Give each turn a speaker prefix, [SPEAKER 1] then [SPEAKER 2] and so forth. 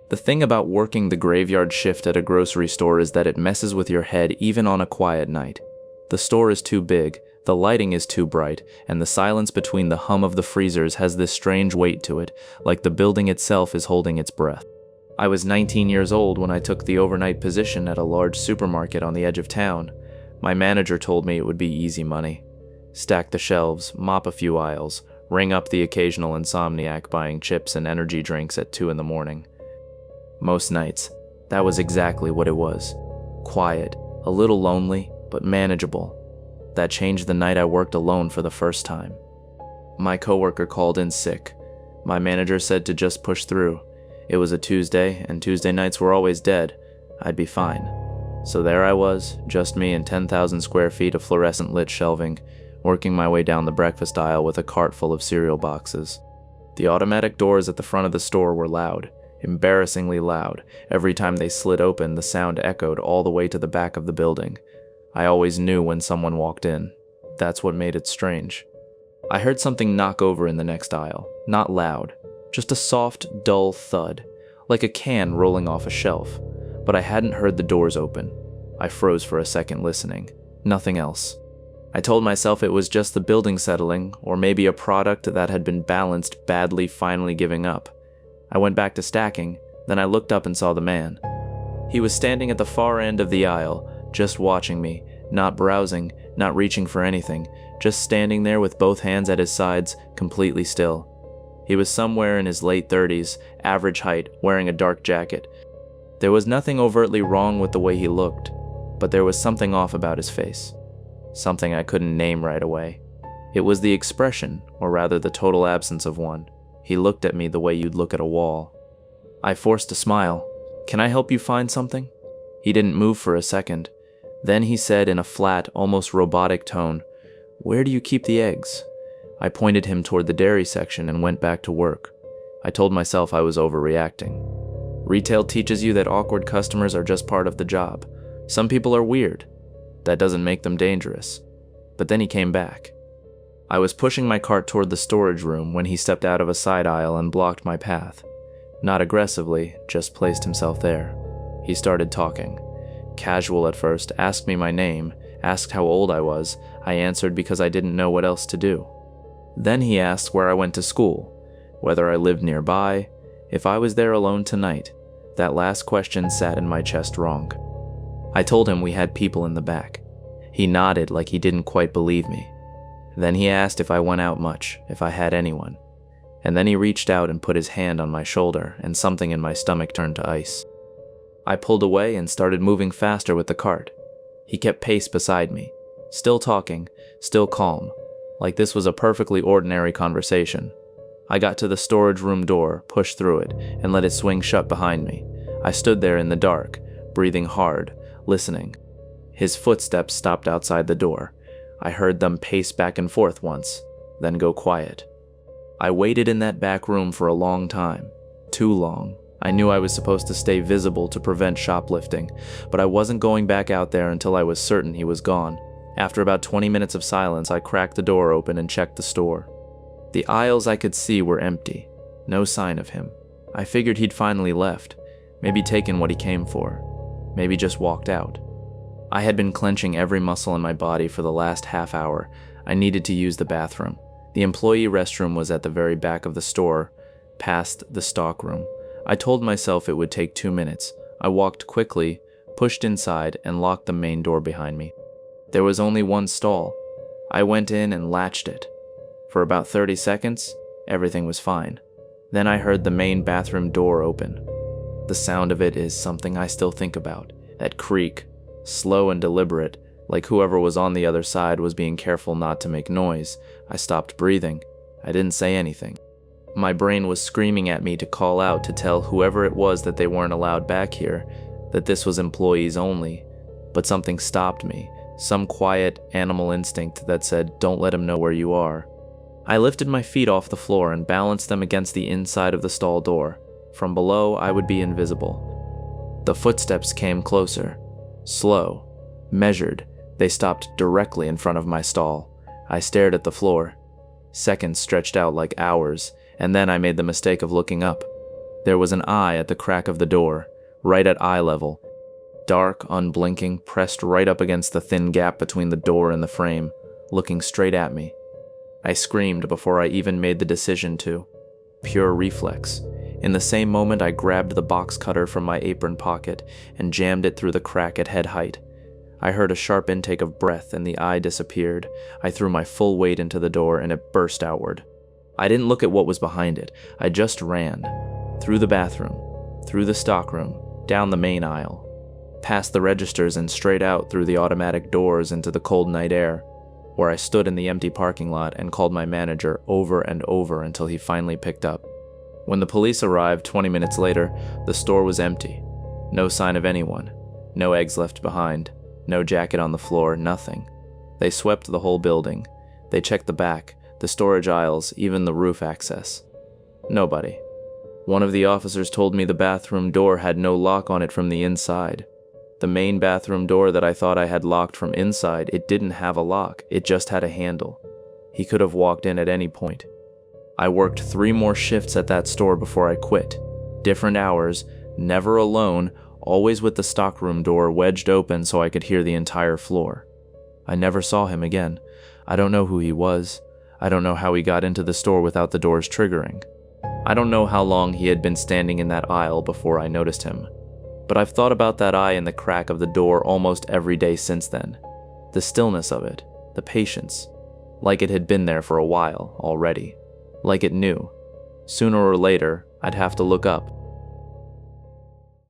[SPEAKER 1] The thing about working the graveyard shift at a grocery store is that it messes with your head even on a quiet night. The store is too big, the lighting is too bright, and the silence between the hum of the freezers has this strange weight to it, like the building itself is holding its breath. I was 19 years old when I took the overnight position at a large supermarket on the edge of town. My manager told me it would be easy money. Stack the shelves, mop a few aisles, ring up the occasional insomniac buying chips and energy drinks at 2 in the morning. Most nights, that was exactly what it was. Quiet, a little lonely, but manageable. That changed the night I worked alone for the first time. My coworker called in sick. My manager said to just push through. It was a Tuesday, and Tuesday nights were always dead. I'd be fine. So there I was, just me and 10,000 square feet of fluorescent lit shelving, working my way down the breakfast aisle with a cart full of cereal boxes. The automatic doors at the front of the store were loud, embarrassingly loud. Every time they slid open, the sound echoed all the way to the back of the building. I always knew when someone walked in. That's what made it strange. I heard something knock over in the next aisle, not loud, just a soft, dull thud, like a can rolling off a shelf. But I hadn't heard the doors open. I froze for a second listening. Nothing else. I told myself it was just the building settling, or maybe a product that had been balanced badly finally giving up. I went back to stacking, then I looked up and saw the man. He was standing at the far end of the aisle, just watching me, not browsing, not reaching for anything, just standing there with both hands at his sides, completely still. He was somewhere in his late 30s, average height, wearing a dark jacket. There was nothing overtly wrong with the way he looked, but there was something off about his face. Something I couldn't name right away. It was the expression, or rather the total absence of one. He looked at me the way you'd look at a wall. I forced a smile. "Can I help you find something?" He didn't move for a second. Then he said in a flat, almost robotic tone, "Where do you keep the eggs?" I pointed him toward the dairy section and went back to work. I told myself I was overreacting. Retail teaches you that awkward customers are just part of the job. Some people are weird. That doesn't make them dangerous. But then he came back. I was pushing my cart toward the storage room when he stepped out of a side aisle and blocked my path. Not aggressively, just placed himself there. He started talking. Casual at first, asked me my name, asked how old I was. I answered because I didn't know what else to do. Then he asked where I went to school, whether I lived nearby, if I was there alone tonight. That last question sat in my chest wrong. I told him we had people in the back. He nodded like he didn't quite believe me. Then he asked if I went out much, if I had anyone. And then he reached out and put his hand on my shoulder, and something in my stomach turned to ice. I pulled away and started moving faster with the cart. He kept pace beside me, still talking, still calm, like this was a perfectly ordinary conversation. I got to the storage room door, pushed through it, and let it swing shut behind me. I stood there in the dark, breathing hard, listening. His footsteps stopped outside the door. I heard them pace back and forth once, then go quiet. I waited in that back room for a long time. Too long. I knew I was supposed to stay visible to prevent shoplifting, but I wasn't going back out there until I was certain he was gone. After about 20 minutes of silence, I cracked the door open and checked the store. The aisles I could see were empty. No sign of him. I figured he'd finally left. Maybe taken what he came for. Maybe just walked out. I had been clenching every muscle in my body for the last half hour. I needed to use the bathroom. The employee restroom was at the very back of the store, past the stock room. I told myself it would take 2 minutes. I walked quickly, pushed inside, and locked the main door behind me. There was only one stall. I went in and latched it. For about 30 seconds, everything was fine. Then I heard the main bathroom door open. The sound of it is something I still think about. That creak, slow and deliberate, like whoever was on the other side was being careful not to make noise. I stopped breathing. I didn't say anything. My brain was screaming at me to call out to tell whoever it was that they weren't allowed back here, that this was employees only. But something stopped me, some quiet animal instinct that said, "Don't let him know where you are." I lifted my feet off the floor and balanced them against the inside of the stall door. From below, I would be invisible. The footsteps came closer. Slow. Measured. They stopped directly in front of my stall. I stared at the floor. Seconds stretched out like hours, and then I made the mistake of looking up. There was an eye at the crack of the door, right at eye level. Dark, unblinking, pressed right up against the thin gap between the door and the frame, looking straight at me. I screamed before I even made the decision to. Pure reflex. In the same moment, I grabbed the box cutter from my apron pocket and jammed it through the crack at head height. I heard a sharp intake of breath and the eye disappeared. I threw my full weight into the door and it burst outward. I didn't look at what was behind it. I just ran. Through the bathroom, through the stockroom, down the main aisle, past the registers and straight out through the automatic doors into the cold night air, where I stood in the empty parking lot and called my manager over and over until he finally picked up. When the police arrived 20 minutes later, the store was empty. No sign of anyone. No eggs left behind. No jacket on the floor, nothing. They swept the whole building. They checked the back, the storage aisles, even the roof access. Nobody. One of the officers told me the bathroom door had no lock on it from the inside. The main bathroom door that I thought I had locked from inside, it didn't have a lock, it just had a handle. He could have walked in at any point. I worked 3 more shifts at that store before I quit. Different hours, never alone, always with the stockroom door wedged open so I could hear the entire floor. I never saw him again. I don't know who he was. I don't know how he got into the store without the doors triggering. I don't know how long he had been standing in that aisle before I noticed him. But I've thought about that eye in the crack of the door almost every day since then. The stillness of it, the patience, like it had been there for a while already, like it knew. Sooner or later, I'd have to look up